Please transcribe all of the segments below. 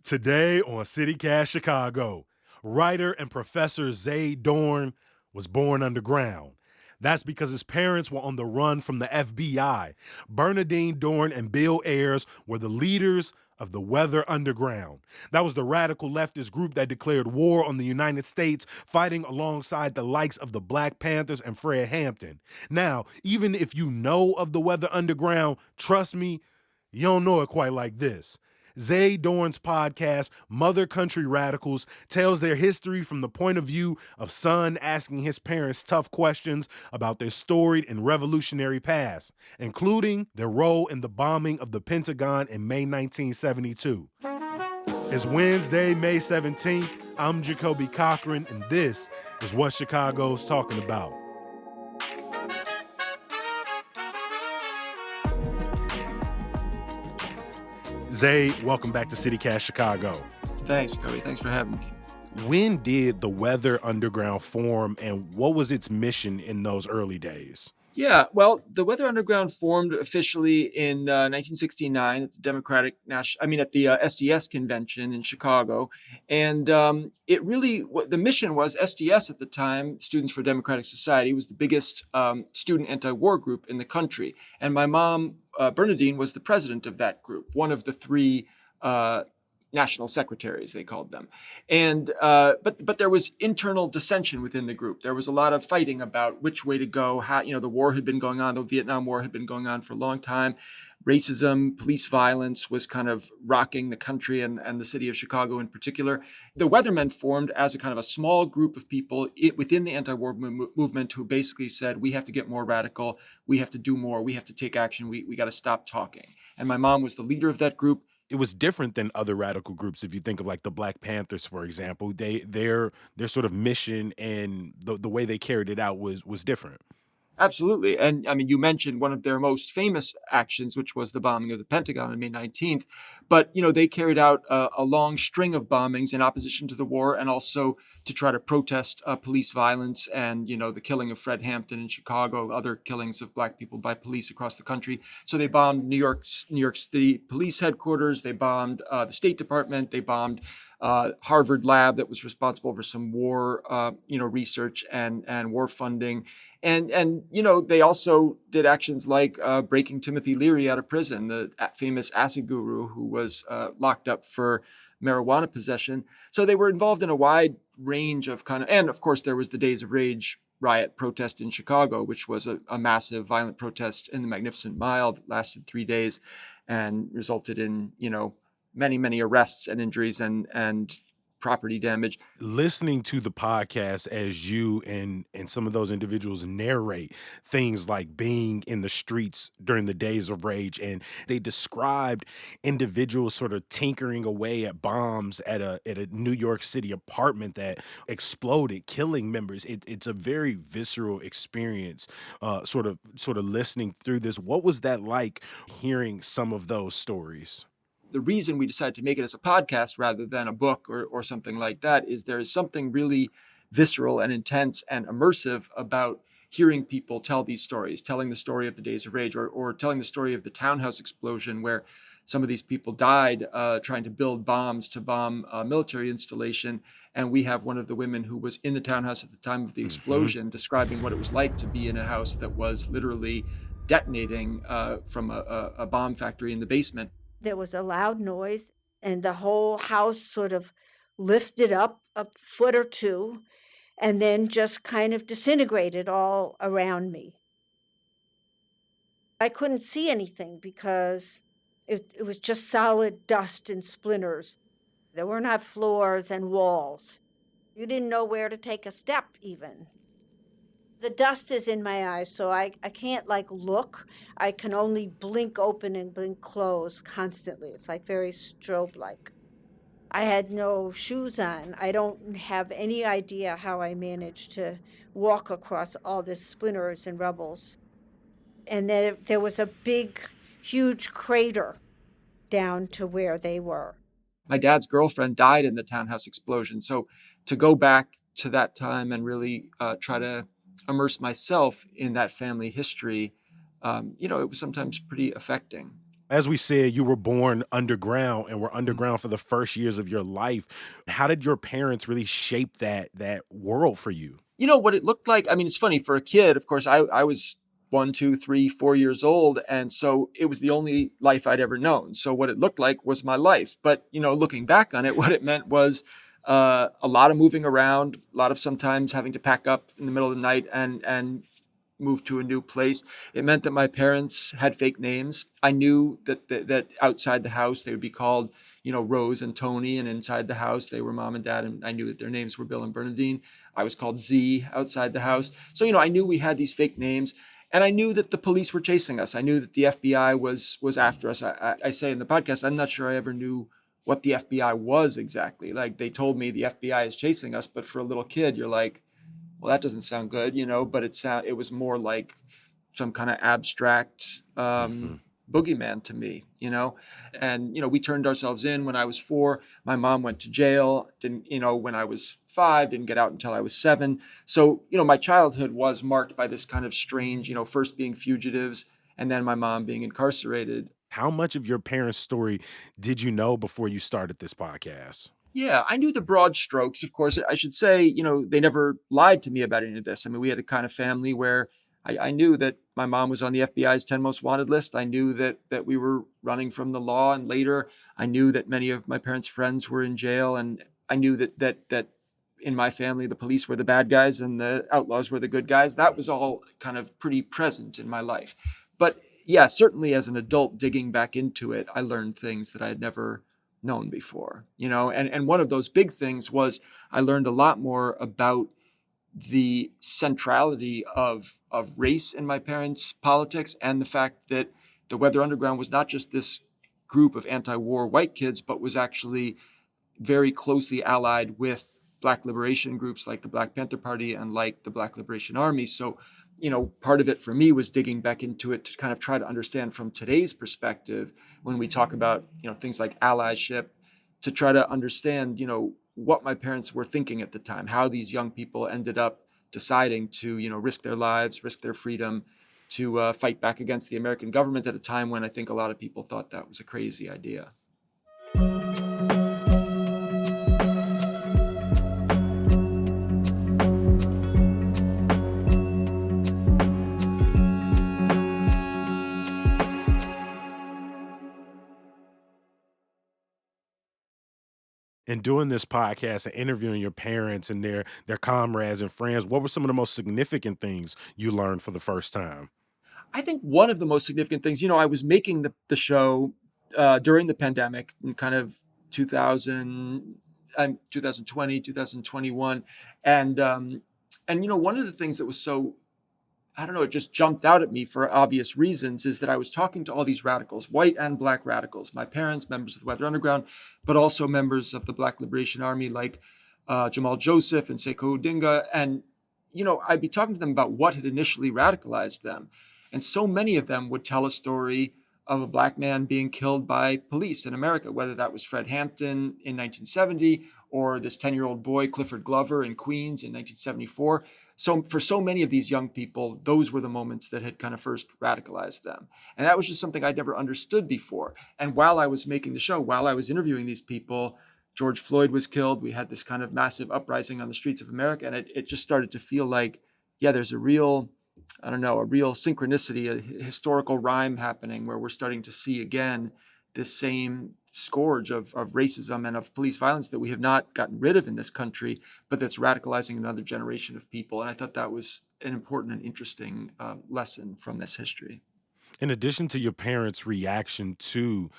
Today on CityCast Chicago, writer and professor Zay Dorn was born underground. That's because his parents were on the run from the FBI. Bernadine Dorn and Bill Ayers were the leaders of the Weather Underground. That was the radical leftist group that declared war on the United States, fighting alongside the likes of the Black Panthers and Fred Hampton. Now, even if you know of the Weather Underground, trust me, you don't know it quite like this. Zay Dorn's podcast, Mother Country Radicals, tells their history from the point of view of son asking his parents tough questions about their storied and revolutionary past, including their role in the bombing of the Pentagon in May 1972. It's Wednesday, May 17th. I'm Jacoby Cochran, and this is what Chicago's talking about. Zay, welcome back to CityCast Chicago. Thanks, Cody. Thanks for having me. When did the Weather Underground form, and what was its mission in those early days? Yeah, well, the Weather Underground formed officially in 1969 at the at the SDS convention in Chicago, and it really what the mission was. SDS at the time, Students for Democratic Society, was the biggest student anti-war group in the country, and my mom, Bernadine, was the president of that group, one of the three. National secretaries, they called them, and but there was internal dissension within the group. There was a lot of fighting about which way to go. How the war had been going on, the Vietnam War had been going on for a long time. Racism, police violence was kind of rocking the country and the city of Chicago in particular. The Weathermen formed as a kind of a small group of people within the anti-war movement who basically said, we have to get more radical, we have to do more, we have to take action, we got to stop talking. And my mom was the leader of that group. It was different than other radical groups. If you think of like the Black Panthers, for example, their sort of mission and the way they carried it out was different. Absolutely. And I mean, you mentioned one of their most famous actions, which was the bombing of the Pentagon on May 19th. But, they carried out a long string of bombings in opposition to the war and also to try to protest police violence and, the killing of Fred Hampton in Chicago, other killings of Black people by police across the country. So they bombed New York City police headquarters. They bombed the State Department. They bombed Harvard lab that was responsible for some war, research and war funding. And they also did actions like breaking Timothy Leary out of prison, the famous acid guru who was locked up for marijuana possession. So they were involved in a wide range of and of course there was the Days of Rage riot protest in Chicago, which was a massive violent protest in the Magnificent Mile that lasted 3 days and resulted in, many, many arrests and injuries and property damage. Listening to the podcast as you and some of those individuals narrate things like being in the streets during the Days of Rage, and they described individuals sort of tinkering away at bombs at a New York City apartment that exploded, killing members. It's a very visceral experience. Sort of listening through this. What was that like, hearing some of those stories? The reason we decided to make it as a podcast rather than a book or something like that is there is something really visceral and intense and immersive about hearing people tell these stories, telling the story of the Days of Rage or telling the story of the townhouse explosion where some of these people died trying to build bombs to bomb a military installation. And we have one of the women who was in the townhouse at the time of the explosion describing what it was like to be in a house that was literally detonating from a bomb factory in the basement. There was a loud noise, and the whole house sort of lifted up a foot or two and then just kind of disintegrated all around me. I couldn't see anything because it was just solid dust and splinters. There were not floors and walls. You didn't know where to take a step even. The dust is in my eyes, so I can't look. I can only blink open and blink close constantly. It's like very strobe-like. I had no shoes on. I don't have any idea how I managed to walk across all this splinters and rubbles. And then there was a big, huge crater down to where they were. My dad's girlfriend died in the townhouse explosion. So to go back to that time and really try to immerse myself in that family history, it was sometimes pretty affecting. As we said, you were born underground and were Mm. underground for the first years of your life. How did your parents really shape that world for you? You know what it looked like? I mean, it's funny for a kid, of course, I was 1, 2, 3, 4 years old. And so it was the only life I'd ever known. So what it looked like was my life. But, looking back on it, what it meant was a lot of moving around, a lot of sometimes having to pack up in the middle of the night and move to a new place. It meant that my parents had fake names. I knew that outside the house they would be called, Rose and Tony, and inside the house they were mom and dad, and I knew that their names were Bill and Bernadine. I was called Z outside the house. So, I knew we had these fake names. And I knew that the police were chasing us. I knew that the FBI was after us. I say in the podcast, I'm not sure I ever knew what the FBI was exactly. Like, they told me the FBI is chasing us, but for a little kid, you're like, well, that doesn't sound good, but it was more like some kind of abstract Mhm. boogeyman to me, and we turned ourselves in when I was 4. My mom went to jail, didn't, when I was 5, didn't get out until I was 7. So, my childhood was marked by this kind of strange, first being fugitives and then my mom being incarcerated. How much of your parents' story did you know before you started this podcast? Yeah, I knew the broad strokes. Of course, I should say, they never lied to me about any of this. I mean, we had a kind of family where I knew that my mom was on the FBI's 10 most wanted list. I knew that we were running from the law, and later I knew that many of my parents' friends were in jail, and I knew that in my family the police were the bad guys and the outlaws were the good guys. That was all kind of pretty present in my life. But yeah, certainly as an adult digging back into it, I learned things that I had never known before, and one of those big things was I learned a lot more about the centrality of race in my parents' politics, and the fact that the Weather Underground was not just this group of anti-war white kids, but was actually very closely allied with Black liberation groups like the Black Panther Party and like the Black Liberation Army. So, part of it for me was digging back into it to kind of try to understand from today's perspective when we talk about, things like allyship, to try to understand, what my parents were thinking at the time, how these young people ended up deciding to, risk their lives, risk their freedom to fight back against the American government at a time when I think a lot of people thought that was a crazy idea. In doing this podcast and interviewing your parents and their comrades and friends, what were some of the most significant things you learned for the first time? I think one of the most significant things, I was making the show during the pandemic in kind of 2000, 2020, 2021. And, one of the things that was so, I don't know, it just jumped out at me for obvious reasons is that I was talking to all these radicals, white and black radicals, my parents, members of the Weather Underground, but also members of the Black Liberation Army like Jamal Joseph and Sekou Odinga. And, I'd be talking to them about what had initially radicalized them. And so many of them would tell a story of a black man being killed by police in America, whether that was Fred Hampton in 1970 or this 10-year-old boy, Clifford Glover, in Queens in 1974. So for so many of these young people, those were the moments that had kind of first radicalized them. And that was just something I'd never understood before. And while I was making the show, while I was interviewing these people, George Floyd was killed. We had this kind of massive uprising on the streets of America. And it just started to feel like, yeah, there's a real, I don't know, a real synchronicity, a historical rhyme happening where we're starting to see again this same scourge of racism and of police violence that we have not gotten rid of in this country, but that's radicalizing another generation of people. And I thought that was an important and interesting lesson from this history. In addition to your parents' reaction to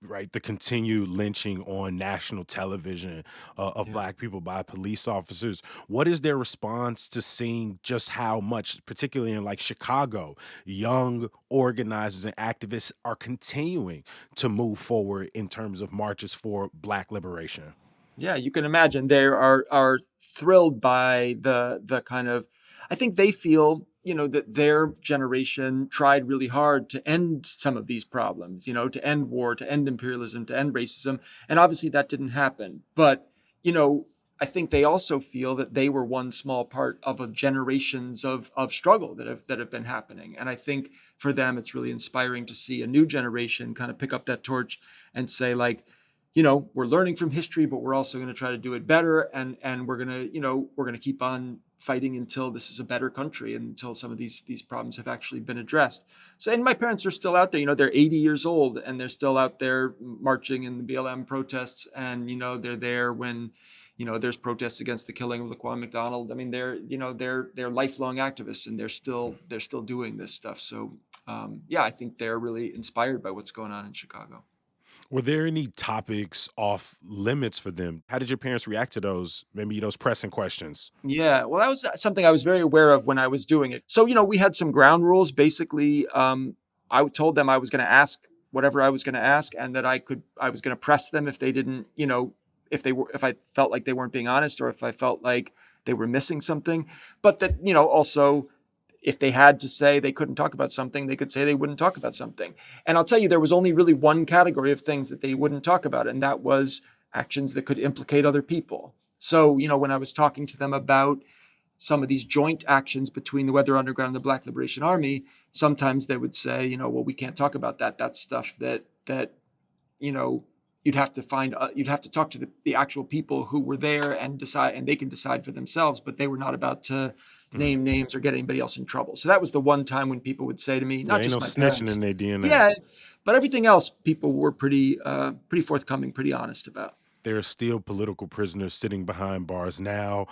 right the continued lynching on national television of Yeah. black people by police officers, what is their response to seeing just how much, particularly in like Chicago, young organizers and activists are continuing to move forward in terms of marches for black liberation? Yeah, you can imagine they are thrilled by the kind of, I think they feel, that their generation tried really hard to end some of these problems, to end war, to end imperialism, to end racism. And obviously that didn't happen. But, you know, I think they also feel that they were one small part of a generations of struggle that have been happening. And I think for them, it's really inspiring to see a new generation kind of pick up that torch and say, like, we're learning from history, but we're also going to try to do it better. And we're going to keep on fighting until this is a better country and until some of these problems have actually been addressed. So, and my parents are still out there, they're 80 years old and they're still out there marching in the BLM protests. And, they're there when, there's protests against the killing of Laquan McDonald. I mean, they're lifelong activists and they're still doing this stuff. So, yeah, I think they're really inspired by what's going on in Chicago. Were there any topics off limits for them? How did your parents react to those, maybe those pressing questions? Yeah, well, that was something I was very aware of when I was doing it. So, we had some ground rules. Basically, I told them I was going to ask whatever I was going to ask, and that I was going to press them if they didn't, if I felt like they weren't being honest, or if I felt like they were missing something. But that, also, if they had to say they couldn't talk about something, they could say they wouldn't talk about something. And I'll tell you, there was only really one category of things that they wouldn't talk about, and that was actions that could implicate other people. So, when I was talking to them about some of these joint actions between the Weather Underground and the Black Liberation Army, sometimes they would say, well, we can't talk about that. That's stuff that you'd have to talk to the actual people who were there and decide, and they can decide for themselves, but they were not about to name names or get anybody else in trouble. So that was the one time when people would say to me, There not ain't just no my snitching parents. in their DNA. Yeah, but everything else, people were pretty forthcoming, pretty honest about. There are still political prisoners sitting behind bars now.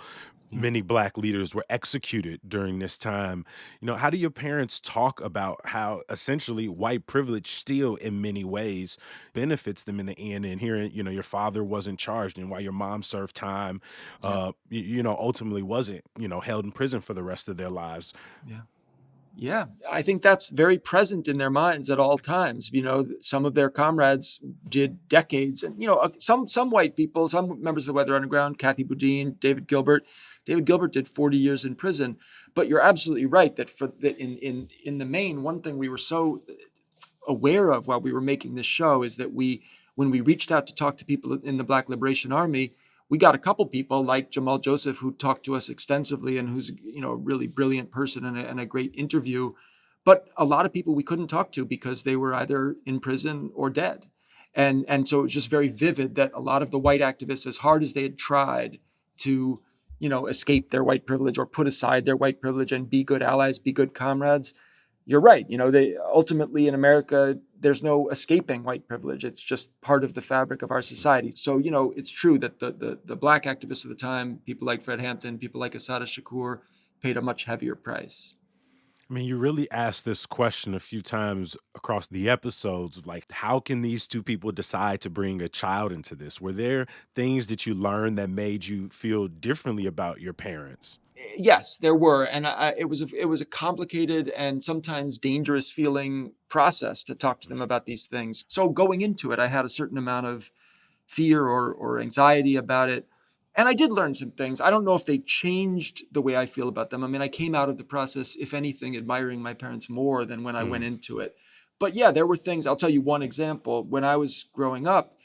Many Black leaders were executed during this time. How do your parents talk about how essentially white privilege still, in many ways, benefits them in the end? And hearing, your father wasn't charged, and while your mom served time, Yeah, ultimately wasn't, held in prison for the rest of their lives. yeah. Yeah, I think that's very present in their minds at all times. Some of their comrades did decades, and some white people, some members of the Weather Underground, Kathy Boudin, David Gilbert. David Gilbert did 40 years in prison. But you're absolutely right that in the main, one thing we were so aware of while we were making this show is that when we reached out to talk to people in the Black Liberation Army, we got a couple people like Jamal Joseph who talked to us extensively and who's a really brilliant person and a great interview. But a lot of people we couldn't talk to because they were either in prison or dead. And so it was just very vivid that a lot of the white activists, as hard as they had tried to, escape their white privilege or put aside their white privilege and be good allies, be good comrades, you're right. They ultimately in America, there's no escaping white privilege. It's just part of the fabric of our society. So, it's true that the Black activists of the time, people like Fred Hampton, people like Assata Shakur, paid a much heavier price. I mean, you really asked this question a few times across the episodes of like, how can these two people decide to bring a child into this? Were there things that you learned that made you feel differently about your parents? Yes, there were, and it was a complicated and sometimes dangerous feeling process to talk to them about these things. So going into it, I had a certain amount of fear or anxiety about it. And I did learn some things. I don't know if they changed the way I feel about them. I mean, I came out of the process, if anything, admiring my parents more than when I went Mm. into it. But yeah, there were things. I'll tell you one example. When I was growing up,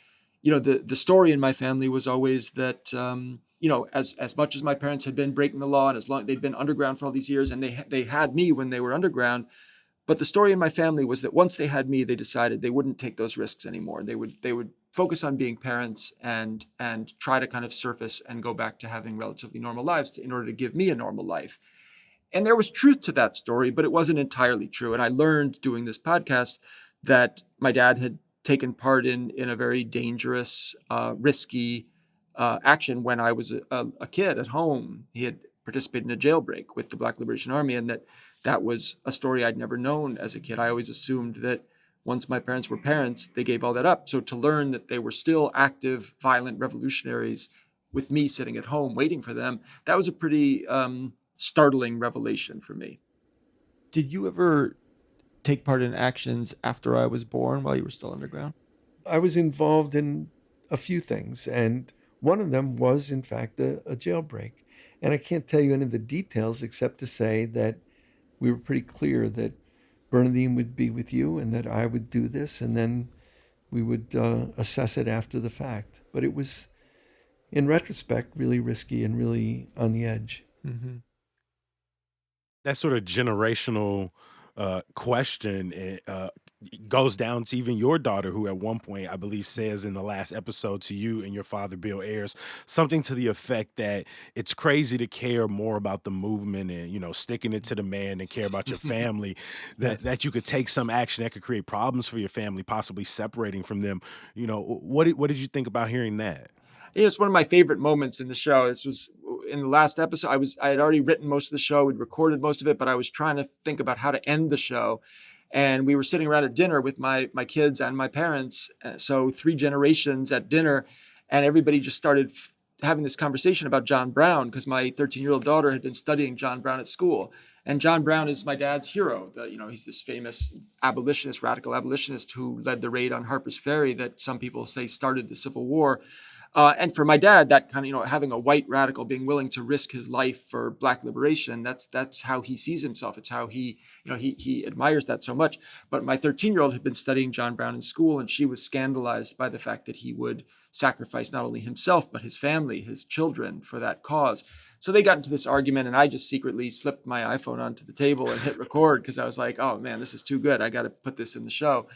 the story in my family was always that, as much as my parents had been breaking the law and as long they'd been underground for all these years and they had me when they were underground, but the story in my family was that once they had me, they decided they wouldn't take those risks anymore. They would focus on being parents and try to kind of surface and go back to having relatively normal lives in order to give me a normal life. And there was truth to that story, but it wasn't entirely true. And I learned doing this podcast that my dad had taken part in a very dangerous, risky action when I was a kid at home. He had participated in a jailbreak with the Black Liberation Army, and that was a story I'd never known as a kid. I always assumed that once my parents were parents, they gave all that up. So to learn that they were still active, violent revolutionaries with me sitting at home waiting for them, that was a pretty startling revelation for me. Did you ever take part in actions after I was born while you were still underground? I was involved in a few things, and one of them was, in fact, a jailbreak. And I can't tell you any of the details except to say that we were pretty clear that Bernadine would be with you and that I would do this, and then we would assess it after the fact. But in retrospect, really risky and really on the edge. Mm-hmm. That sort of generational question goes down to even your daughter, who at one point, I believe, says in the last episode to you and your father, Bill Ayers, something to the effect that it's crazy to care more about the movement and, sticking it to the man and care about your family, that you could take some action that could create problems for your family, possibly separating from them. What did you think about hearing that? It's one of my favorite moments in the show. This was in the last episode. I had already written most of the show. We'd recorded most of it, but I was trying to think about how to end the show. And we were sitting around at dinner with my kids and my parents. So 3 generations at dinner, and everybody just started having this conversation about John Brown, because my 13-year-old daughter had been studying John Brown at school. And John Brown is my dad's hero. He's this famous abolitionist, radical abolitionist who led the raid on Harper's Ferry that some people say started the Civil War. And for my dad, that kind of, having a white radical being willing to risk his life for Black liberation, that's how he sees himself. It's how he admires that so much. But my 13-year-old had been studying John Brown in school, and she was scandalized by the fact that he would sacrifice not only himself, but his family, his children, for that cause. So they got into this argument, and I just secretly slipped my iPhone onto the table and hit record, because I was like, oh man, this is too good. I got to put this in the show.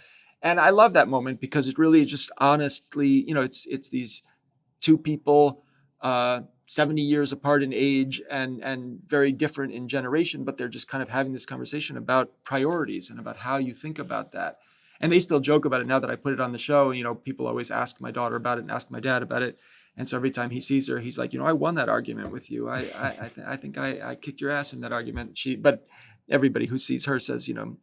And I love that moment, because it really just honestly, it's these 2 people, 70 years apart in age and very different in generation, but they're just kind of having this conversation about priorities and about how you think about that. And they still joke about it now that I put it on the show. People always ask my daughter about it and ask my dad about it. And so every time he sees her, he's like, I won that argument with you. I think I kicked your ass in that argument. But everybody who sees her says, you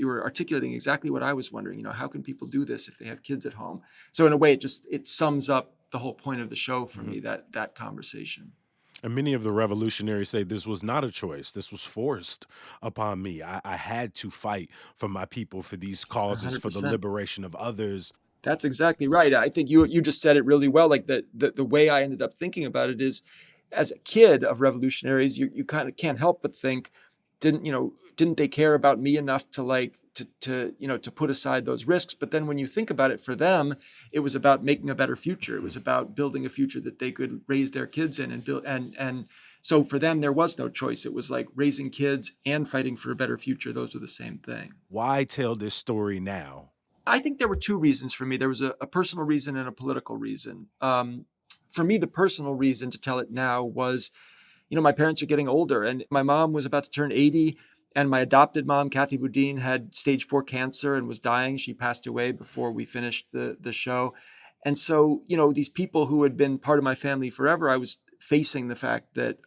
were articulating exactly what I was wondering. How can people do this if they have kids at home? So in a way, it sums up the whole point of the show for me, that conversation. And many of the revolutionaries say this was not a choice. This was forced upon me. I had to fight for my people, for these causes, 100%. for the liberation of others. That's exactly right. I think you just said it really well. Like the way I ended up thinking about it is, as a kid of revolutionaries, you kind of can't help but think, didn't they care about me enough to to put aside those risks? But then when you think about it, for them, it was about making a better future. It was about building a future that they could raise their kids in and build. And so for them, there was no choice. It was like raising kids and fighting for a better future. Those are the same thing. Why tell this story now? I think there were 2 reasons for me. There was a personal reason and a political reason. For me, the personal reason to tell it now was, my parents are getting older, and my mom was about to turn 80. And my adopted mom, Kathy Boudin, had stage 4 cancer and was dying. She passed away before we finished the show. And so, these people who had been part of my family forever, I was facing the fact that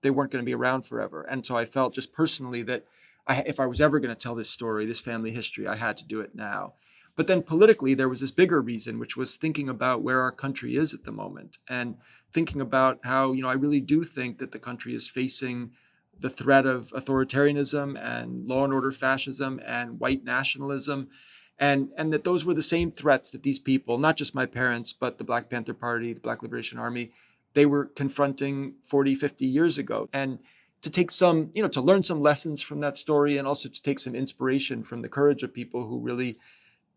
they weren't going to be around forever. And so I felt just personally that if I was ever going to tell this story, this family history, I had to do it now. But then politically, there was this bigger reason, which was thinking about where our country is at the moment, and thinking about how, I really do think that the country is facing the threat of authoritarianism and law and order fascism and white nationalism, and that those were the same threats that these people, not just my parents, but the Black Panther Party, the Black Liberation Army, they were confronting 40, 50 years ago. And to take some, to learn some lessons from that story, and also to take some inspiration from the courage of people who really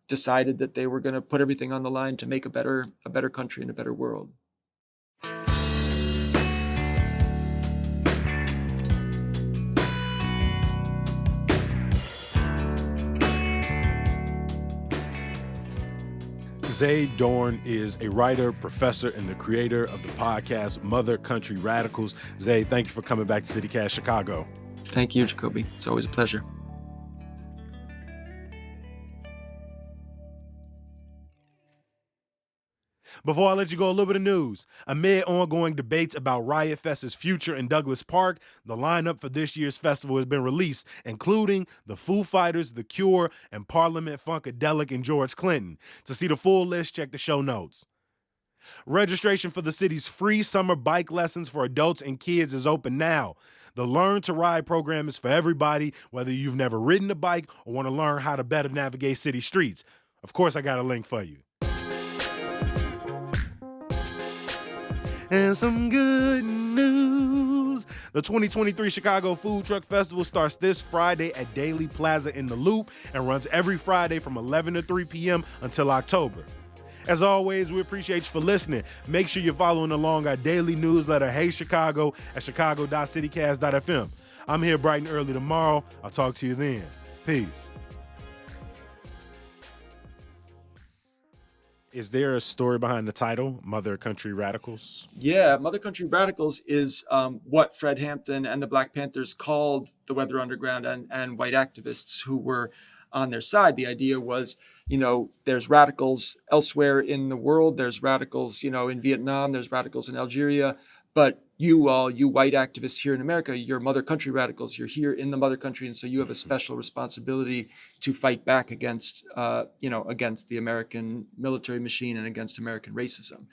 decided that they were going to put everything on the line to make a better country and a better world. Zay Dorn is a writer, professor, and the creator of the podcast Mother Country Radicals. Zay, thank you for coming back to CityCast Chicago. Thank you, Jacoby. It's always a pleasure. Before I let you go, a little bit of news. Amid ongoing debates about Riot Fest's future in Douglas Park, the lineup for this year's festival has been released, including the Foo Fighters, The Cure, and Parliament Funkadelic and George Clinton. To see the full list, check the show notes. Registration for the city's free summer bike lessons for adults and kids is open now. The Learn to Ride program is for everybody, whether you've never ridden a bike or want to learn how to better navigate city streets. Of course, I got a link for you. And some good news. The 2023 Chicago Food Truck Festival starts this Friday at Daily Plaza in the Loop and runs every Friday from 11 to 3 p.m. until October. As always, we appreciate you for listening. Make sure you're following along our daily newsletter, Hey Chicago, at chicago.citycast.fm. I'm here bright and early tomorrow. I'll talk to you then. Peace. Is there a story behind the title, Mother Country Radicals? Yeah, Mother Country Radicals is what Fred Hampton and the Black Panthers called the Weather Underground and white activists who were on their side. The idea was, there's radicals elsewhere in the world. There's radicals, in Vietnam. There's radicals in Algeria. But you white activists here in America, you're Mother Country radicals. You're here in the Mother Country, and so you have a special responsibility to fight back against, against the American military machine and against American racism.